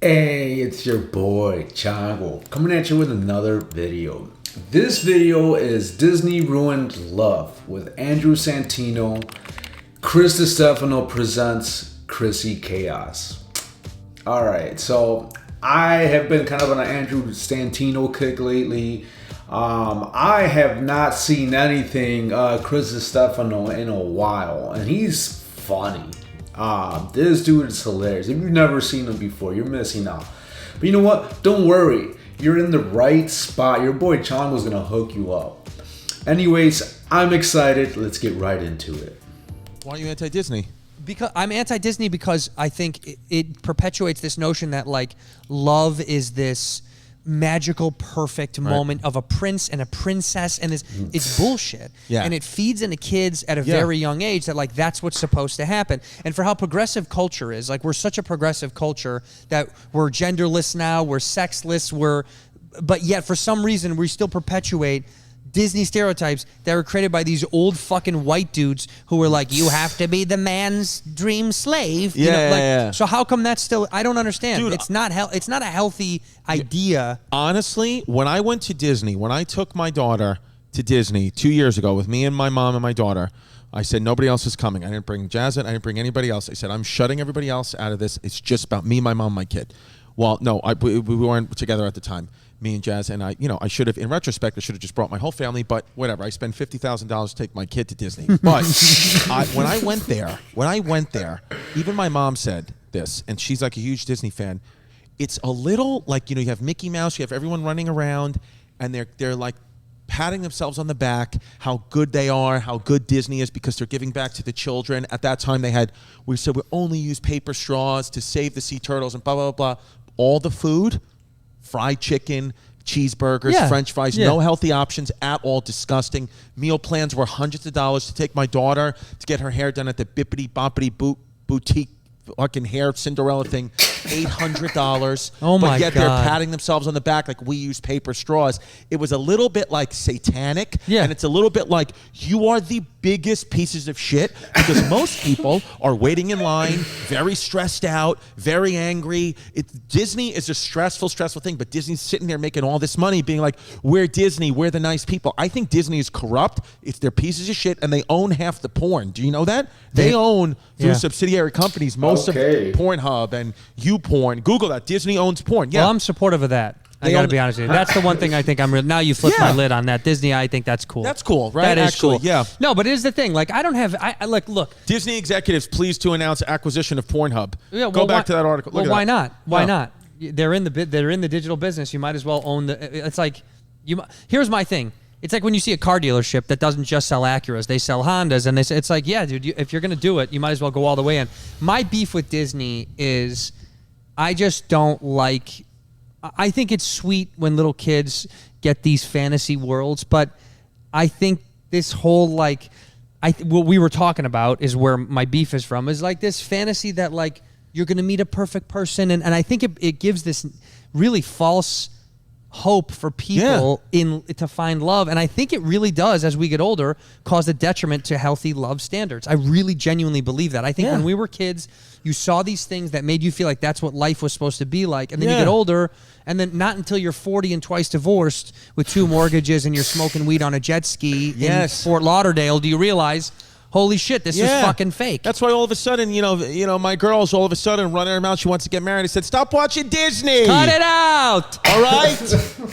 Hey, it's your boy, Chango, coming at you with another video. This video is Disney Ruined Love with Andrew Santino. Chris Distefano presents Chrissy Chaos. Alright, so I have been kind of on an Andrew Santino kick lately. I have not seen anything Chris Distefano in a while, and he's funny. This dude is hilarious. If you've never seen him before, you're missing out. But you know what? Don't worry. You're in the right spot. Your boy Chango's gonna hook you up. Anyways, I'm excited. Let's get right into it. Why are you anti-Disney? Because I'm anti-Disney because I think it perpetuates this notion that like love is this magical, perfect moment of a prince and a princess, and it's bullshit. Yeah. And it feeds into kids at a very young age that like that's what's supposed to happen. And for how progressive culture is, like we're such a progressive culture that we're genderless now, we're sexless, but yet for some reason we still perpetuate Disney stereotypes that were created by these old fucking white dudes who were like, you have to be the man's dream slave. Yeah. So how come that's still? I don't understand. Dude, it's not a healthy idea. Honestly, when I went to Disney, when I took my daughter to Disney 2 years ago with me and my mom and my daughter, I said nobody else is coming. I didn't bring Jazz in. I didn't bring anybody else. I said I'm shutting everybody else out of this. It's just about me, my mom, my kid. Well, no, we weren't together at the time. Me and Jazz, and I should have, in retrospect, I should have just brought my whole family, but whatever. I spent $50,000 to take my kid to Disney. But when I went there, even my mom said this, and she's like a huge Disney fan. It's a little like, you have Mickey Mouse, you have everyone running around, and they're like patting themselves on the back, how good they are, how good Disney is because they're giving back to the children. At that time, we said we only use paper straws to save the sea turtles and blah, blah, blah. All the food, fried chicken, cheeseburgers, French fries, no healthy options at all, disgusting. Meal plans were hundreds of dollars to take my daughter to get her hair done at the Bippity Boppity Boutique fucking hair Cinderella thing. $800. Oh my God. But yet God. they're patting themselves on the back like we use paper straws. It was a little bit like satanic. Yeah. And it's a little bit like you are the biggest pieces of shit because most people are waiting in line, very stressed out, very angry. Disney is a stressful thing, but Disney's sitting there making all this money being like, we're Disney, we're the nice people. I think Disney is corrupt. It's their pieces of shit, and they own half the porn. Do you know that? They own, through subsidiary companies, most of Pornhub and YouPorn. Google that. Disney owns porn. Yeah. Well, I'm supportive of that. I got to be honest with you. That's the one thing I think now you flipped my lid on that. Disney, I think that's cool. That's cool, right? That is Actually, cool. yeah. No, but it is the thing. Like, I don't have, look. Disney executives pleased to announce acquisition of Pornhub. Yeah, Go back to that article. Look well, at why that. not? Why not? They're in the digital business. You might as well own it's like, here's my thing. It's like when you see a car dealership that doesn't just sell Acuras, they sell Hondas, and it's like, yeah, dude, if you're going to do it, you might as well go all the way in. My beef with Disney is I just don't like, I think it's sweet when little kids get these fantasy worlds, but I think this whole like, what we were talking about is where my beef is from, is like this fantasy that like you're going to meet a perfect person, and I think it gives this really false hope for people to find love, and I think it really does, as we get older, cause a detriment to healthy love standards. I really genuinely believe that. I think when we were kids, you saw these things that made you feel like that's what life was supposed to be like, and then you get older, and then not until you're 40 and twice divorced with 2 mortgages and you're smoking weed on a jet ski in Fort Lauderdale do you realize, holy shit, this is fucking fake. That's why all of a sudden, my girl's all of a sudden running her mouth. She wants to get married. I said, stop watching Disney. Cut it out. All right?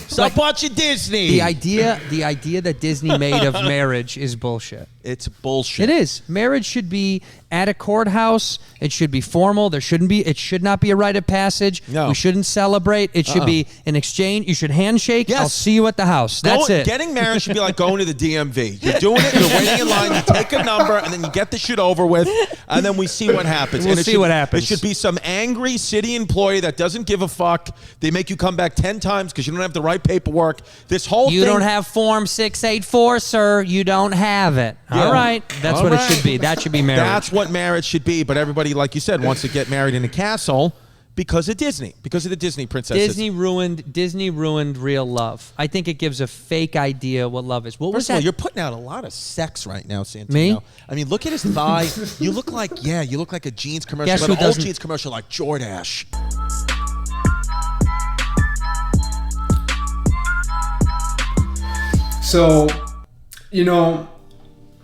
Stop watching Disney. The idea that Disney made of marriage is bullshit. It's bullshit. It is. Marriage should be at a courthouse. It should be formal. It should not be a rite of passage. No. We shouldn't celebrate. It should be an exchange. You should handshake. Yes. I'll see you at the house. That's it. Getting married should be like going to the DMV. You're doing it. You're waiting in line. You take a number, and then you get the shit over with, and then we see what happens. We'll see what happens. It should be some angry city employee that doesn't give a fuck. They make you come back 10 times because you don't have the right paperwork. This whole thing. You don't have Form 684, sir. You don't have it. Yeah. All right. That's All what right. it should be. That should be marriage. That's what marriage should be. But everybody, like you said, wants to get married in a castle because of Disney, because of the Disney princesses. Disney ruined real love. I think it gives a fake idea what love is. What was First of all, that? you're putting out a lot of sex right now, Santino. Me? I mean, look at his thigh. You look like a jeans commercial, Guess but who an old doesn't- jeans commercial like Jordache. So, you know,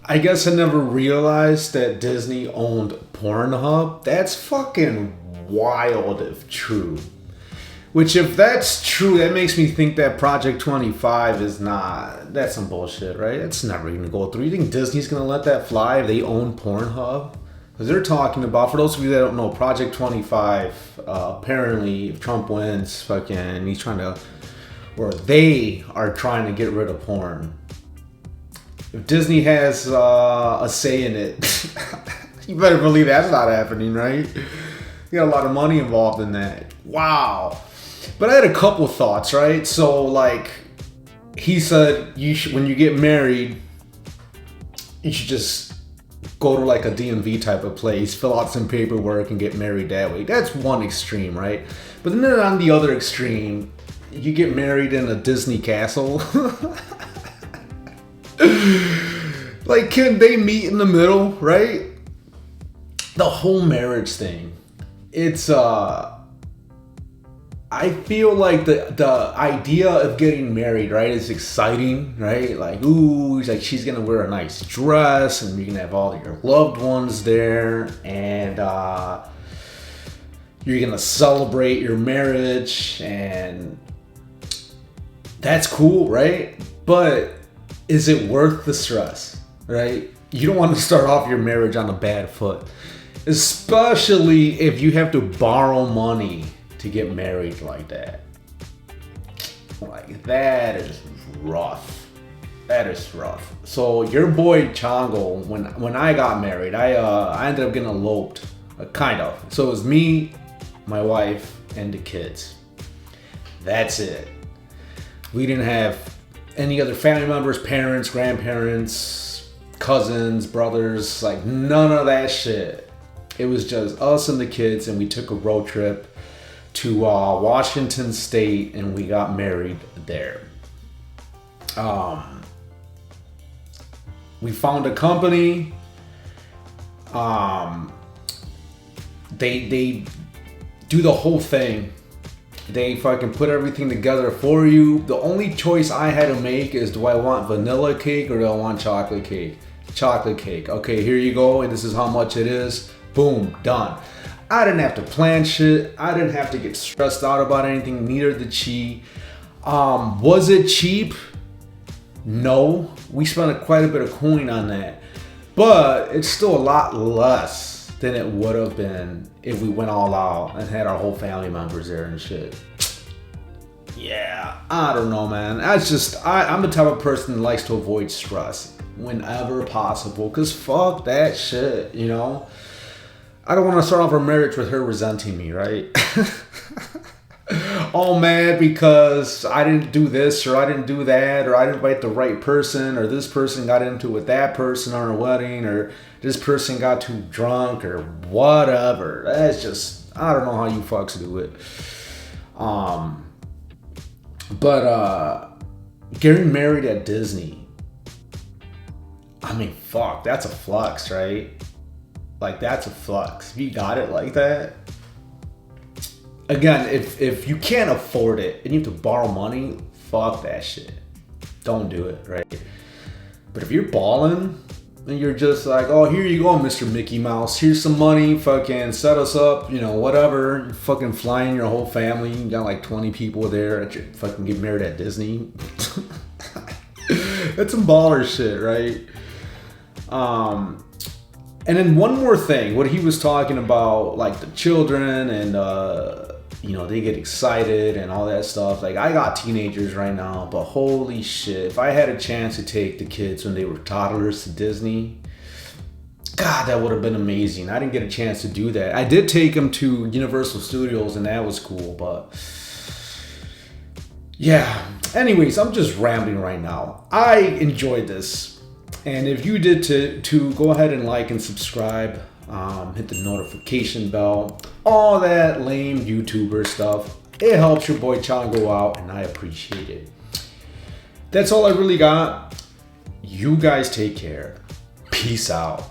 I guess I never realized that Disney owned Pornhub. That's fucking wild if true. Which, if that's true, that makes me think that Project 25 is not. That's some bullshit, right? It's never going to go through. You think Disney's going to let that fly if they own Pornhub? Because they're talking about, for those of you that don't know, Project 25, apparently, if Trump wins, fucking, he's trying to, or they are trying to get rid of porn. If Disney has a say in it, you better believe that's not happening, right? You got a lot of money involved in that. Wow. But I had a couple thoughts, right? So, like, he said, when you get married, you should just go to like a DMV type of place, fill out some paperwork, and get married that way. That's one extreme, right? But then on the other extreme, you get married in a Disney castle. Like, can they meet in the middle, right? The whole marriage thing. It's I feel like the idea of getting married, right, is exciting, right? Like, ooh, like she's gonna wear a nice dress, and you're gonna have all of your loved ones there, and you're gonna celebrate your marriage, and that's cool, right? But is it worth the stress, right? You don't want to start off your marriage on a bad foot, especially if you have to borrow money to get married like that. Like, that is rough. That is rough. So your boy Chango, when I got married, I ended up getting eloped, kind of. So it was me, my wife, and the kids. That's it. We didn't have any other family members, parents, grandparents, cousins, brothers, like none of that shit. It was just us and the kids, and we took a road trip to Washington State, and we got married there. We found a company. They do the whole thing. They fucking put everything together for you. The only choice I had to make is, do I want vanilla cake or do I want chocolate cake? Chocolate cake. Okay, here you go, and this is how much it is. Boom, done. I didn't have to plan shit. I didn't have to get stressed out about anything. Neither did she. Was it cheap? No. We spent quite a bit of coin on that. But it's still a lot less than it would have been if we went all out and had our whole family members there and shit. Yeah, I don't know, man. I'm the type of person that likes to avoid stress whenever possible. Because fuck that shit, you know? I don't want to start off a marriage with her resenting me, right? All mad because I didn't do this or I didn't do that, or I didn't invite the right person, or this person got into it with that person on a wedding, or this person got too drunk, or whatever. That's just, I don't know how you fucks do it. But getting married at Disney, I mean, fuck, that's a flex, right? Like, that's a flex. If you got it like that. Again, if you can't afford it and you have to borrow money, fuck that shit. Don't do it, right? But if you're balling and you're just like, oh, here you go, Mr. Mickey Mouse. Here's some money. Fucking set us up, you know, whatever. You're fucking flying your whole family. You got like 20 people there at your fucking get married at Disney. That's some baller shit, right? And then one more thing, what he was talking about, like the children and, you know, they get excited and all that stuff. Like, I got teenagers right now, but holy shit, if I had a chance to take the kids when they were toddlers to Disney, God, that would have been amazing. I didn't get a chance to do that. I did take them to Universal Studios, and that was cool, but yeah. Anyways, I'm just rambling right now. I enjoyed this. And if you did to go ahead and like and subscribe, hit the notification bell, all that lame YouTuber stuff. It helps your boy Chango out, and I appreciate it. That's all I really got. You guys take care. Peace out.